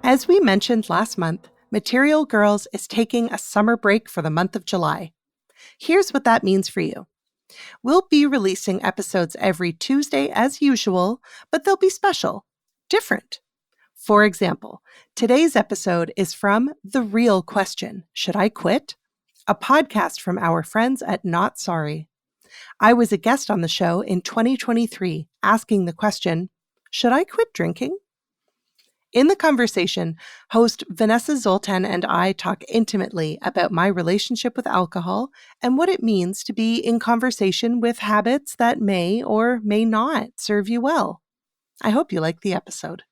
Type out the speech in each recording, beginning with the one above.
As we mentioned last month, Material Girls is taking a summer break for the month of July. Here's what that means for you. We'll be releasing episodes every Tuesday as usual, but they'll be special, different. For example, today's episode is from The Real Question, Should I Quit? A podcast from our friends at Not Sorry. I was a guest on the show in 2023 asking the question, should I quit drinking? In the conversation, host Vanessa Zoltan and I talk intimately about my relationship with alcohol and what it means to be in conversation with habits that may or may not serve you well. I hope you like the episode.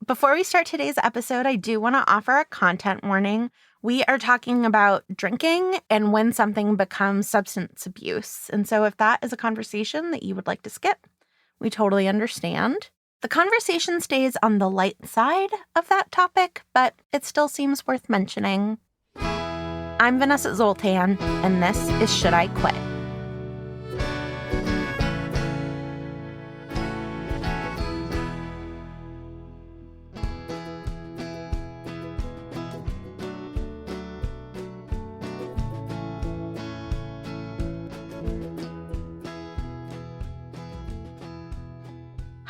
Before we start today's episode, I do want to offer a content warning. We are talking about drinking and when something becomes substance abuse. And so if that is a conversation that you would like to skip, we totally understand. The conversation stays on the light side of that topic, but it still seems worth mentioning. I'm Vanessa Zoltan, and this is Should I Quit?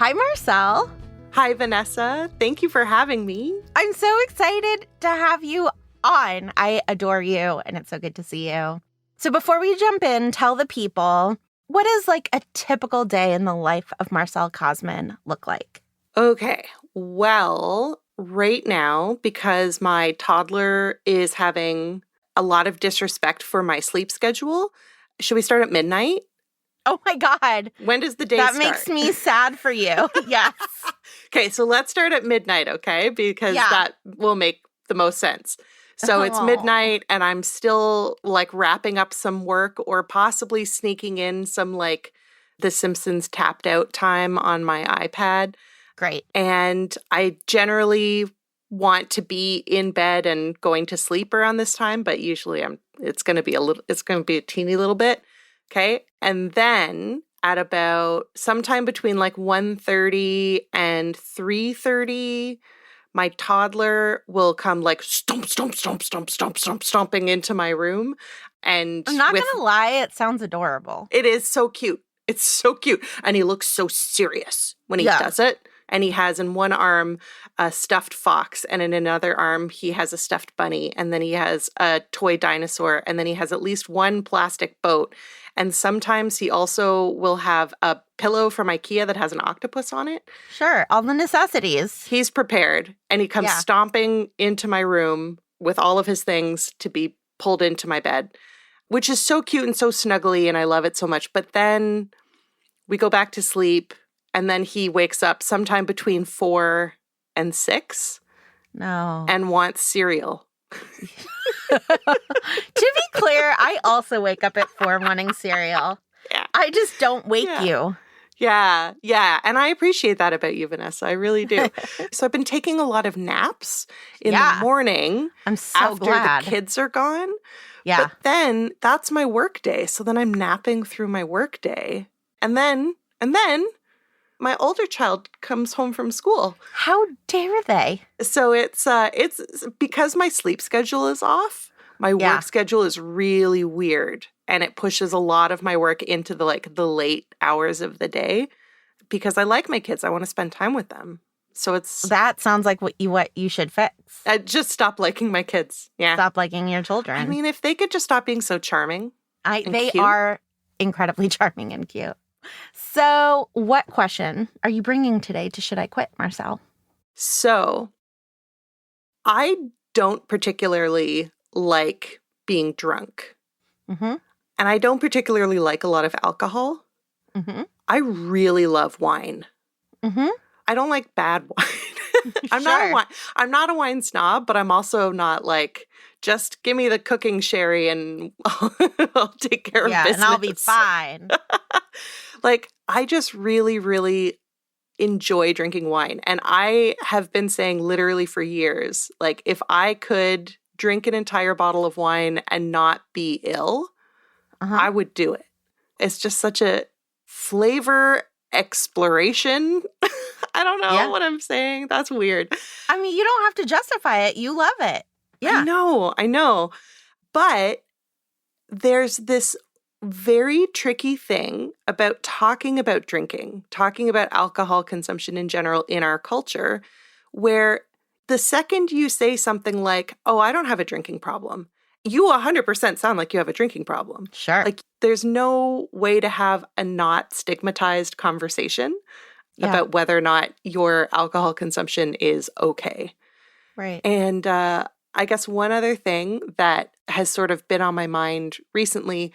Hi, Marcelle. Hi, Vanessa. Thank you for having me. I'm so excited to have you on. I adore you, and it's so good to see you. So before we jump in, tell the people, what does like a typical day in the life of Marcelle Kosman look like? Okay. Well, right now, because my toddler is having a lot of disrespect for my sleep schedule, should we start at midnight? Oh my God. When does the day start? That makes me sad for you. Yes. Okay, so let's start at midnight, okay? Because that will make the most sense. So it's midnight and I'm still like wrapping up some work or possibly sneaking in some like The Simpsons tapped out time on my iPad. Great. And I generally want to be in bed and going to sleep around this time, but usually it's going to be a teeny little bit. Okay. And then at about sometime between like 1:30 and 3:30, my toddler will come like stomping into my room. And I'm not going to lie, it sounds adorable. It is so cute. It's so cute. And he looks so serious when he does it. And he has in one arm a stuffed fox, and in another arm he has a stuffed bunny, and then he has a toy dinosaur, and then he has at least one plastic boat. And sometimes he also will have a pillow from IKEA that has an octopus on it. Sure, all the necessities. He's prepared, and he comes stomping into my room with all of his things to be pulled into my bed, which is so cute and so snuggly, and I love it so much. But then we go back to sleep. And then he wakes up sometime between 4 and 6. No. And wants cereal. To be clear, I also wake up at 4 wanting cereal. Yeah. I just don't wake you. Yeah. And I appreciate that about you, Vanessa. I really do. So I've been taking a lot of naps in the morning. I'm so after glad. the kids are gone. Yeah. But then that's my work day. So then I'm napping through my work day. And then my older child comes home from school. How dare they? So it's because my sleep schedule is off. My work schedule is really weird, and it pushes a lot of my work into the late hours of the day because I like my kids. I want to spend time with them. So that sounds like what you should fix. I just stop liking my kids. Yeah. Stop liking your children. I mean, if they could just stop being so charming. They are incredibly charming and cute. So what question are you bringing today to Should I Quit, Marcelle? So I don't particularly like being drunk. Mm-hmm. And I don't particularly like a lot of alcohol. Mm-hmm. I really love wine. Mm-hmm. I don't like bad wine. I'm not a wine snob, but I'm also not like, just give me the cooking sherry and I'll take care of business. And I'll be fine. Like, I just really, really enjoy drinking wine. And I have been saying literally for years, like, if I could drink an entire bottle of wine and not be ill, I would do it. It's just such a flavor exploration. I don't know what I'm saying. That's weird. I mean, you don't have to justify it. You love it. Yeah. I know. But there's this very tricky thing about talking about drinking, talking about alcohol consumption in general in our culture, where the second you say something like, oh, I don't have a drinking problem, you 100% sound like you have a drinking problem. Sure. Like there's no way to have a not stigmatized conversation about whether or not your alcohol consumption is okay. Right. And I guess one other thing that has sort of been on my mind recently,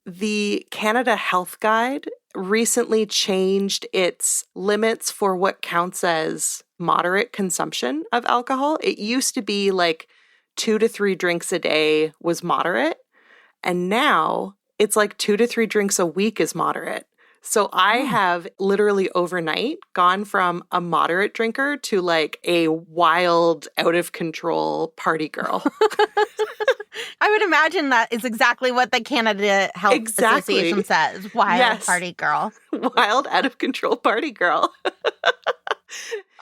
the Canada Health Guide recently changed its limits for what counts as moderate consumption of alcohol. It used to be like 2 to 3 drinks a day was moderate. And now it's like 2 to 3 drinks a week is moderate. So I have literally overnight gone from a moderate drinker to like a wild, out of control party girl. I would imagine that is exactly what the Canada Health Association says. Wild party girl. Wild, out of control party girl.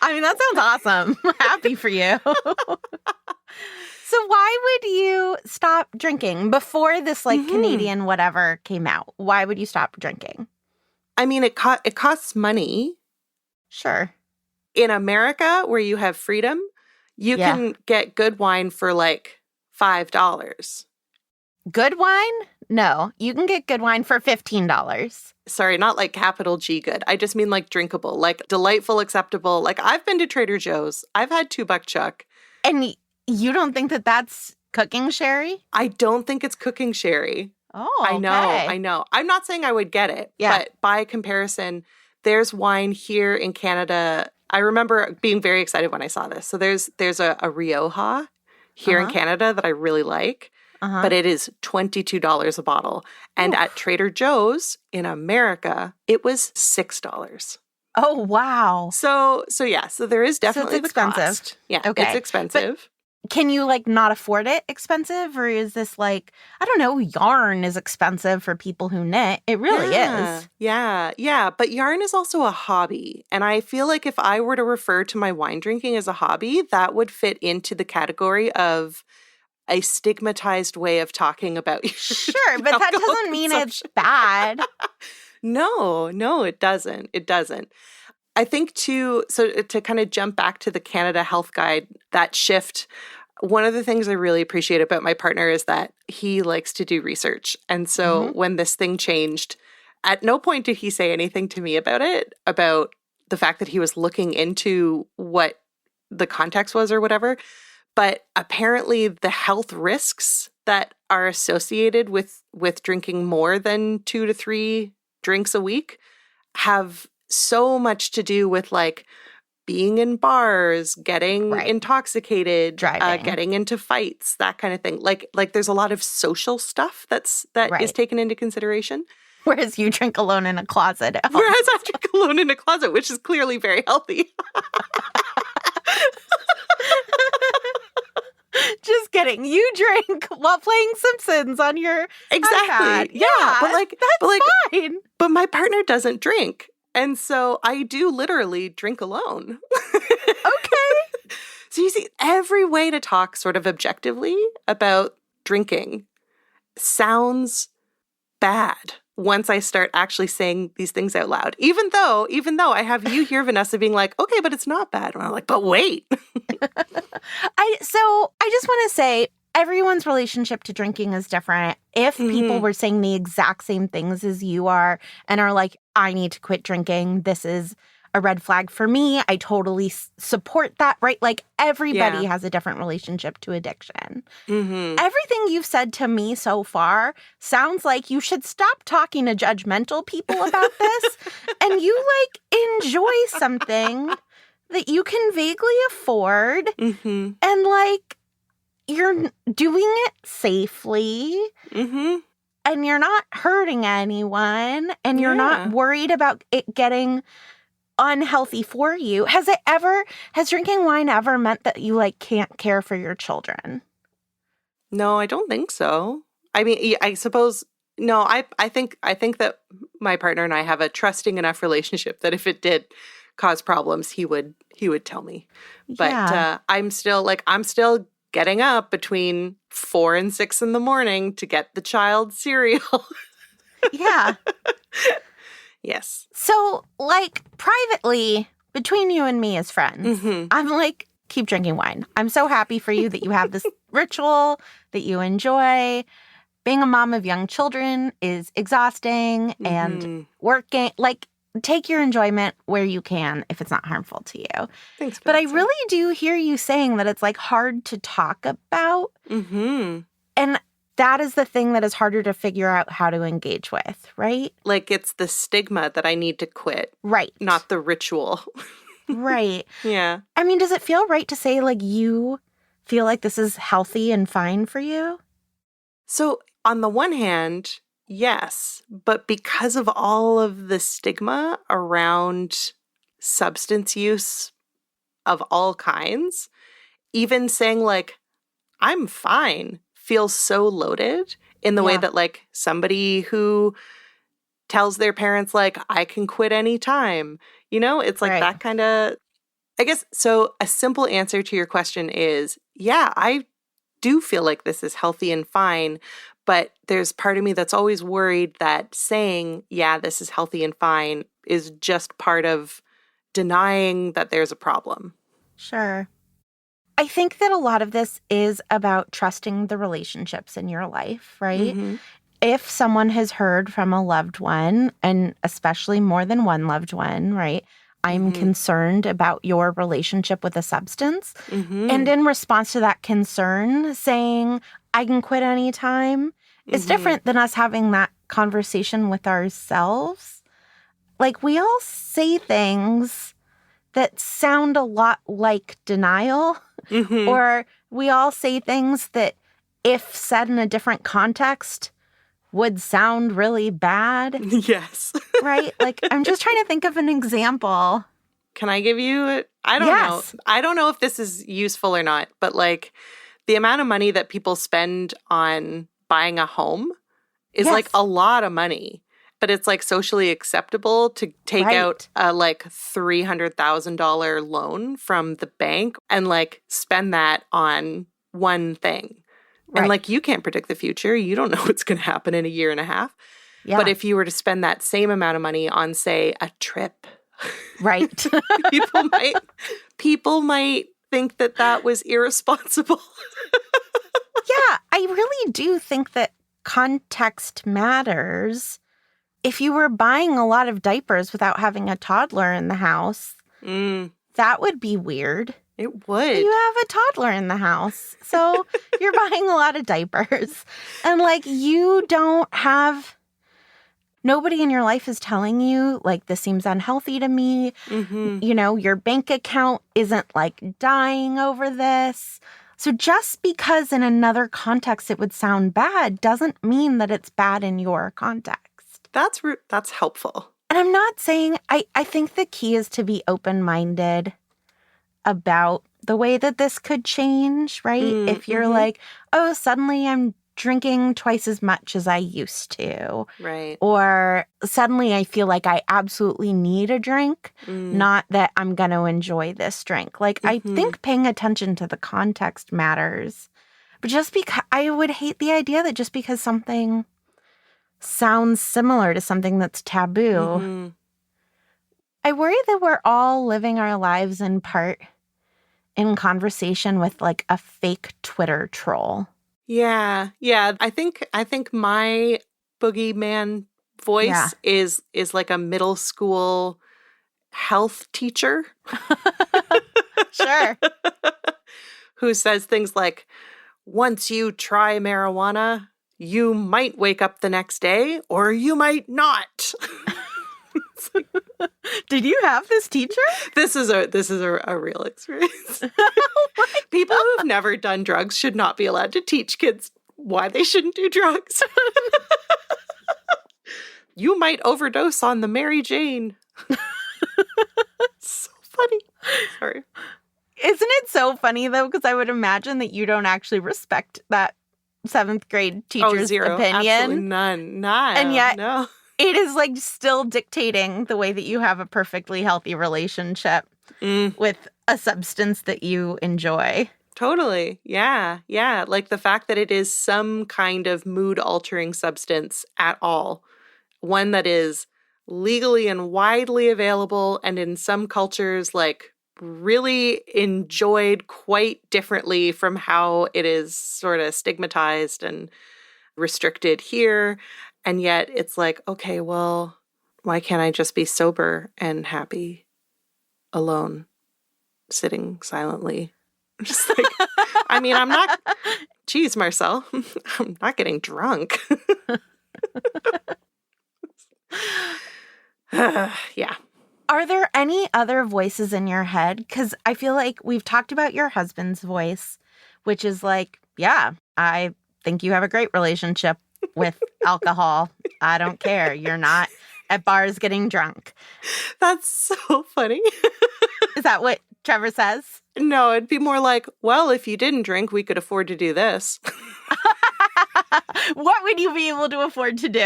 I mean, that sounds awesome. Happy for you. So why would you stop drinking before this like Canadian whatever came out? Why would you stop drinking? I mean, it costs money. Sure. In America, where you have freedom, you can get good wine for like $5. Good wine? No, you can get good wine for $15. Sorry, not like capital G good. I just mean like drinkable, like delightful, acceptable. Like I've been to Trader Joe's. I've had 2 buck chuck. And you don't think that that's cooking sherry? I don't think it's cooking sherry. Oh, okay. I know. I'm not saying I would get it, but by comparison, there's wine here in Canada. I remember being very excited when I saw this. So there's a Rioja here in Canada that I really like, but it is $22 a bottle. And at Trader Joe's in America, it was $6. Oh, wow. So there is definitely it's expensive. The cost. Yeah, okay. It's expensive. But can you like not afford it expensive? Or is this like, I don't know, yarn is expensive for people who knit. It really is. Yeah. But yarn is also a hobby. And I feel like if I were to refer to my wine drinking as a hobby, that would fit into the category of a stigmatized way of talking about your Sure, but that doesn't mean it's bad. No, it doesn't. It doesn't. I think to kind of jump back to the Canada Health Guide, that shift, one of the things I really appreciate about my partner is that he likes to do research. And so when this thing changed, at no point did he say anything to me about it, about the fact that he was looking into what the context was or whatever. But apparently the health risks that are associated with drinking more than 2 to 3 drinks a week have so much to do with like being in bars, getting intoxicated, getting into fights, that kind of thing. Like there's a lot of social stuff that is taken into consideration. Whereas you drink alone in a closet. Whereas I drink alone in a closet, which is clearly very healthy. Just kidding. You drink while playing Simpsons on your iPad. Yeah, but fine. But my partner doesn't drink. And so I do literally drink alone. Okay. So you see, every way to talk sort of objectively about drinking sounds bad once I start actually saying these things out loud. Even though I have you here, Vanessa, being like, okay, but it's not bad. And I'm like, but wait. I just want to say, everyone's relationship to drinking is different. If people were saying the exact same things as you are and are like, I need to quit drinking, this is a red flag for me, I totally support that, right? Like everybody has a different relationship to addiction. Everything you've said to me so far sounds like you should stop talking to judgmental people about this and you like enjoy something that you can vaguely afford and like you're doing it safely and you're not hurting anyone and you're not worried about it getting unhealthy for you. Has drinking wine ever meant that you like can't care for your children? No, I don't think so. I mean, I suppose, no, I think that my partner and I have a trusting enough relationship that if it did cause problems, he would tell me. But Yeah. I'm still getting up between 4 and 6 in the morning to get the child cereal. Yeah. Yes. So, like, privately, between you and me as friends, I'm like, keep drinking wine. I'm so happy for you that you have this ritual, that you enjoy. Being a mom of young children is exhausting and working. Like, take your enjoyment where you can if it's not harmful to you. Thanks, But I Vanessa. really do hear you saying that it's, like, hard to talk about. And that is the thing that is harder to figure out how to engage with, right? Like, it's the stigma that I need to quit. Right. Not the ritual. Right. Yeah. I mean, does it feel right to say, like, you feel like this is healthy and fine for you? So, on the one hand, yes. But because of all of the stigma around substance use of all kinds, even saying, like, I'm fine feels so loaded in the way that, like, somebody who tells their parents, like, I can quit anytime. You know, it's like that kind of, I guess. So a simple answer to your question is, yeah, I do feel like this is healthy and fine. But there's part of me that's always worried that saying, yeah, this is healthy and fine is just part of denying that there's a problem. Sure. I think that a lot of this is about trusting the relationships in your life, right? If someone has heard from a loved one, and especially more than one loved one, right? I'm concerned about your relationship with a substance. And in response to that concern, saying, I can quit anytime, is different than us having that conversation with ourselves. Like, we all say things that sound a lot like denial, or we all say things that, if said in a different context, would sound really bad. Yes. Right? Like, I'm just trying to think of an example. Can I give you I don't know. I don't know if this is useful or not, but, like, the amount of money that people spend on buying a home is like a lot of money. But it's, like, socially acceptable to take out a, like, $300,000 loan from the bank and, like, spend that on one thing. And, like, you can't predict the future. You don't know what's going to happen in a year and a half. Yeah. But if you were to spend that same amount of money on, say, a trip, people might think that that was irresponsible. Yeah, I really do think that context matters. If you were buying a lot of diapers without having a toddler in the house, that would be weird. It would. You have a toddler in the house, so you're buying a lot of diapers. And, like, you don't have... Nobody in your life is telling you, like, this seems unhealthy to me. You know, your bank account isn't, like, dying over this. So just because in another context it would sound bad doesn't mean that it's bad in your context. That's helpful. And I'm not saying... I think the key is to be open-minded about the way that this could change, right? If you're like, oh, suddenly I'm drinking twice as much as I used to. Right. Or suddenly I feel like I absolutely need a drink, not that I'm going to enjoy this drink. Like, I think paying attention to the context matters. But just because... I would hate the idea that just because something sounds similar to something that's taboo... I worry that we're all living our lives in part in conversation with, like, a fake Twitter troll. Yeah. I think my boogeyman voice is like a middle school health teacher. Sure. Who says things like, once you try marijuana, you might wake up the next day or you might not. Did you have this teacher? This is a real experience. People who've never done drugs should not be allowed to teach kids why they shouldn't do drugs. You might overdose on the Mary Jane. So funny. Sorry. Isn't it so funny, though? Because I would imagine that you don't actually respect that 7th grade teacher's opinion. Absolutely none. And yet, no. It is like still dictating the way that you have a perfectly healthy relationship with a substance that you enjoy. Totally. Yeah. Yeah. Like the fact that it is some kind of mood-altering substance at all. One that is legally and widely available and in some cultures, like, really enjoyed quite differently from how it is sort of stigmatized and restricted here. And yet it's like, okay, well, why can't I just be sober and happy alone, sitting silently? Just like, I mean, I'm not, geez, Marcelle, I'm not getting drunk. Yeah. Are there any other voices in your head? Because I feel like we've talked about your husband's voice, which is like, yeah, I think you have a great relationship with alcohol. I don't care. You're not at bars getting drunk. That's so funny. Is that what Trevor says? No, it'd be more like, well, if you didn't drink, we could afford to do this. What would you be able to afford to do?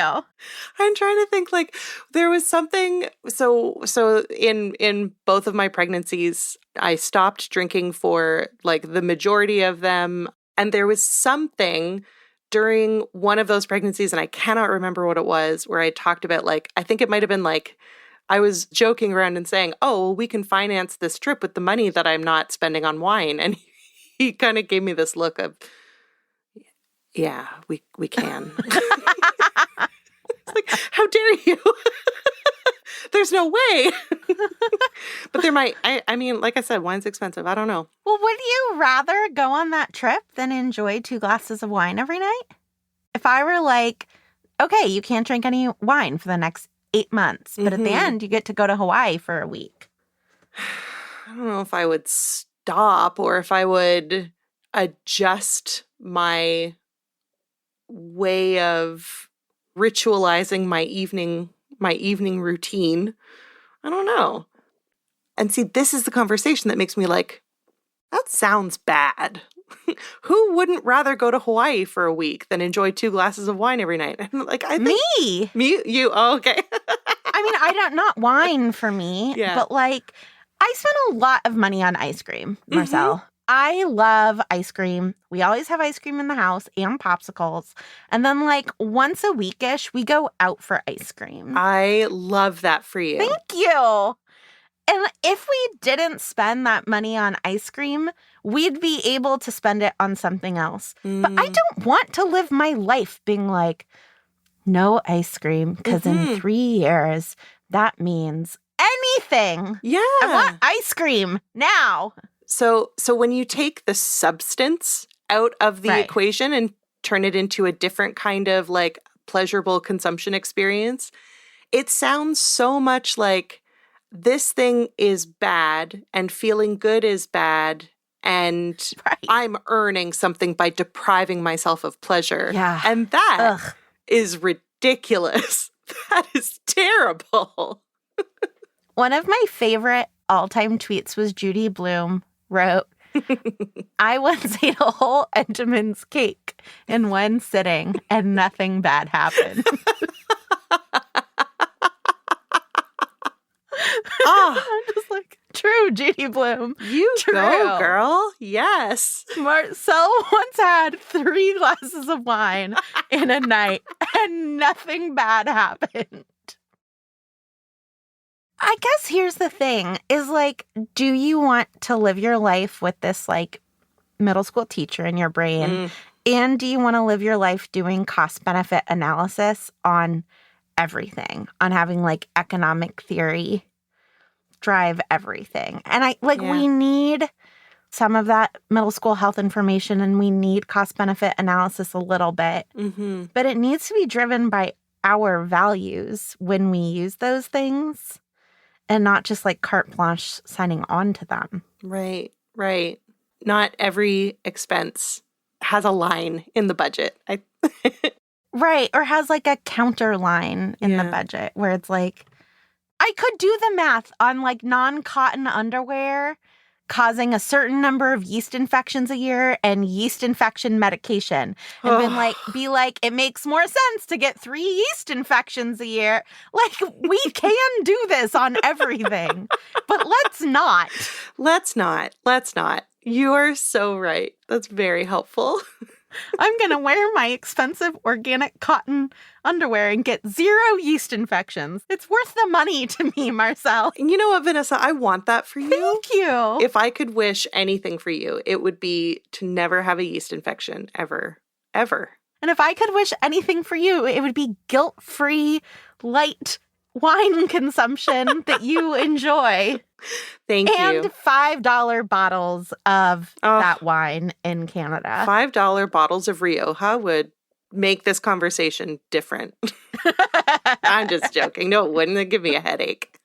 I'm trying to think, like, there was something, so in both of my pregnancies, I stopped drinking for like the majority of them. And there was something during one of those pregnancies, and I cannot remember what it was, where I talked about, like, I think it might have been like, I was joking around and saying, oh, well, we can finance this trip with the money that I'm not spending on wine. And he kind of gave me this look of, yeah, we can. It's like, how dare you? There's no way. But there might, I mean, like I said, wine's expensive. I don't know. Well, would you rather go on that trip than enjoy 2 glasses of wine every night? If I were like, okay, you can't drink any wine for the next 8 months, but at the end, you get to go to Hawaii for a week. I don't know if I would stop or if I would adjust my way of ritualizing my evening routine. I don't know. And see, this is the conversation that makes me like, that sounds bad. Who wouldn't rather go to Hawaii for a week than enjoy 2 glasses of wine every night? And like, I think, me, you. Oh, okay. I mean, not wine for me, but like, I spend a lot of money on ice cream, Marcelle. I love ice cream. We always have ice cream in the house and popsicles. And then like once a weekish, we go out for ice cream. I love that for you. Thank you. And if we didn't spend that money on ice cream, we'd be able to spend it on something else. But I don't want to live my life being like, no ice cream, because in 3 years, that means anything. Yeah. I want ice cream now. So when you take the substance out of the equation and turn it into a different kind of like pleasurable consumption experience, it sounds so much like this thing is bad and feeling good is bad and I'm earning something by depriving myself of pleasure. Yeah. And that is ridiculous. That is terrible. One of my favorite all-time tweets was Judy Blume wrote, I once ate a whole Entenmann's cake in one sitting and nothing bad happened. I'm just like, true, Judy Blume. You go, girl. Yes. Marcelle once had 3 glasses of wine in a night and nothing bad happened. I guess here's the thing is like, do you want to live your life with this like middle school teacher in your brain? And do you want to live your life doing cost benefit analysis on everything, on having like economic theory drive everything? And we need some of that middle school health information and we need cost benefit analysis a little bit, but it needs to be driven by our values when we use those things. And not just like carte blanche signing on to them. Right. Not every expense has a line in the budget. Right. Or has like a counter line in the budget where it's like, I could do the math on like non-cotton underwear causing a certain number of yeast infections a year and yeast infection medication. And be like, it makes more sense to get 3 yeast infections a year. Like, we can do this on everything, but let's not. Let's not. You are so right. That's very helpful. I'm going to wear my expensive organic cotton underwear and get 0 yeast infections. It's worth the money to me, Marcelle. You know what, Vanessa? I want that for you. Thank you. If I could wish anything for you, it would be to never have a yeast infection ever, ever. And if I could wish anything for you, it would be guilt-free, light wine consumption that you enjoy. Thank you. And $5 bottles of that wine in Canada. $5 bottles of Rioja would make this conversation different. I'm just joking. No, it wouldn't. It'd give me a headache.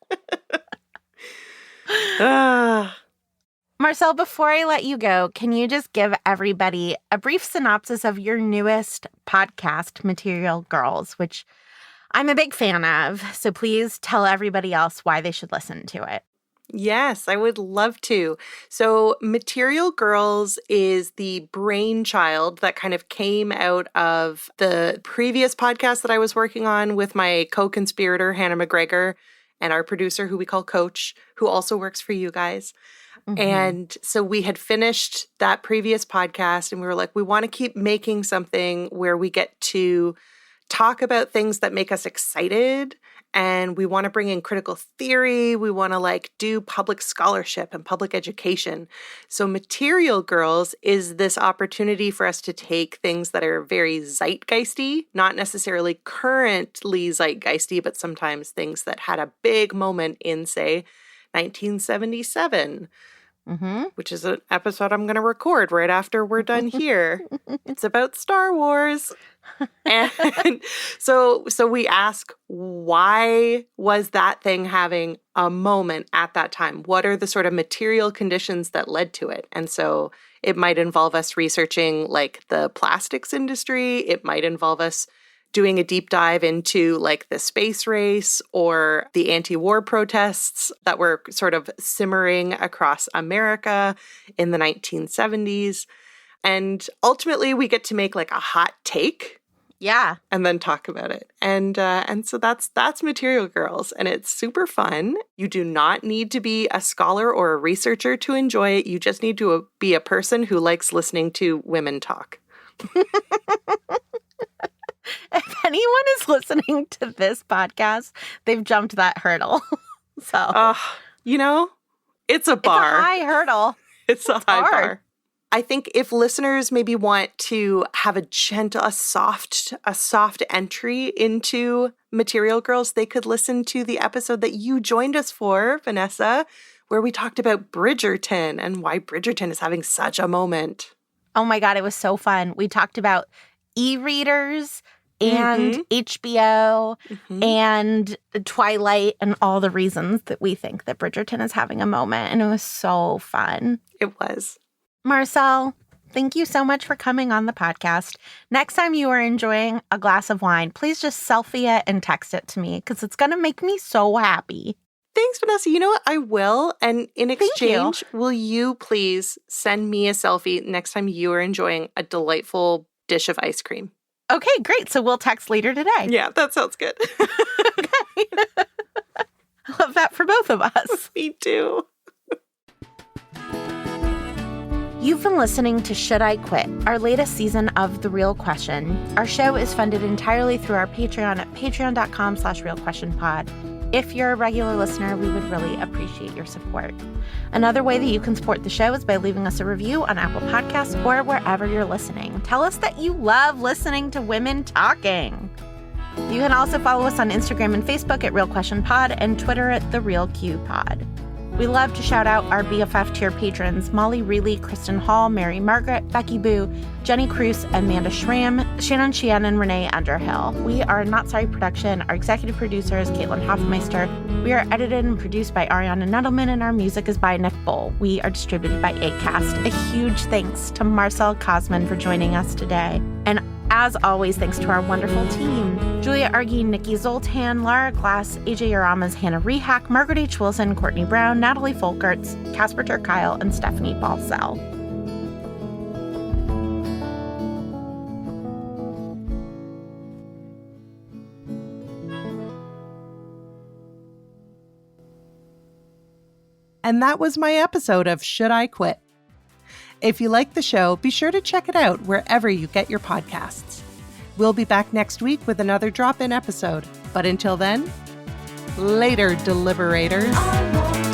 Marcelle, before I let you go, can you just give everybody a brief synopsis of your newest podcast, Material Girls, which I'm a big fan of. So please tell everybody else why they should listen to it. Yes, I would love to. So Material Girls is the brainchild that kind of came out of the previous podcast that I was working on with my co-conspirator, Hannah McGregor, and our producer, who we call Coach, who also works for you guys. Mm-hmm. And so we had finished that previous podcast and we were like, we want to keep making something where we get to talk about things that make us excited. And we want to bring in critical theory. We want to do public scholarship and public education. So Material Girls is this opportunity for us to take things that are very zeitgeisty, not necessarily currently zeitgeisty, but sometimes things that had a big moment in, say, 1977. Mm-hmm. Which is an episode I'm going to record right after we're done here. It's about Star Wars. And so we ask, why was that thing having a moment at that time? What are the sort of material conditions that led to it? And so it might involve us researching the plastics industry. It might involve us doing a deep dive into the space race or the anti-war protests that were sort of simmering across America in the 1970s. And ultimately we get to make a hot take. Yeah. And then talk about it. And so that's Material Girls. And it's super fun. You do not need to be a scholar or a researcher to enjoy it. You just need to be a person who likes listening to women talk. If anyone is listening to this podcast, they've jumped that hurdle. So, it's a bar. It's a high hurdle. It's a high bar. I think if listeners maybe want to have a soft entry into Material Girls, they could listen to the episode that you joined us for, Vanessa, where we talked about Bridgerton and why Bridgerton is having such a moment. Oh my God, it was so fun. We talked about e-readers and HBO and Twilight and all the reasons that we think that Bridgerton is having a moment. And it was so fun. It was. Marcelle, thank you so much for coming on the podcast. Next time you are enjoying a glass of wine, please just selfie it and text it to me because it's going to make me so happy. Thanks, Vanessa. You know what? I will. And in exchange, will you please send me a selfie next time you are enjoying a delightful dish of ice cream? Okay, great. So we'll text later today. Yeah, that sounds good. Okay. I love that for both of us. Me too. You've been listening to Should I Quit, our latest season of The Real Question. Our show is funded entirely through our Patreon at patreon.com/realquestionpod. If you're a regular listener, we would really appreciate your support. Another way that you can support the show is by leaving us a review on Apple Podcasts or wherever you're listening. Tell us that you love listening to women talking. You can also follow us on Instagram and Facebook at Real Question Pod and Twitter at The Real Q Pod. We love to shout out our BFF tier patrons, Molly Reilly, Kristen Hall, Mary Margaret, Becky Boo, Jenny Cruz, Amanda Schramm, Shannon Sheehan, and Renee Underhill. We are Not Sorry Production. Our executive producer is Caitlin Hoffmeister. We are edited and produced by Ariana Nettleman, and our music is by Nick Bull. We are distributed by Acast. A huge thanks to Marcelle Kosman for joining us today. And as always, thanks to our wonderful team. Julia Argy, Nikki Zoltan, Lara Glass, AJ Aramas, Hannah Rehack, Margaret H. Wilson, Courtney Brown, Natalie Folkerts, Casper Turkile, and Stephanie Balsell. And that was my episode of Should I Quit? If you like the show, be sure to check it out wherever you get your podcasts. We'll be back next week with another drop-in episode. But until then, later, deliberators.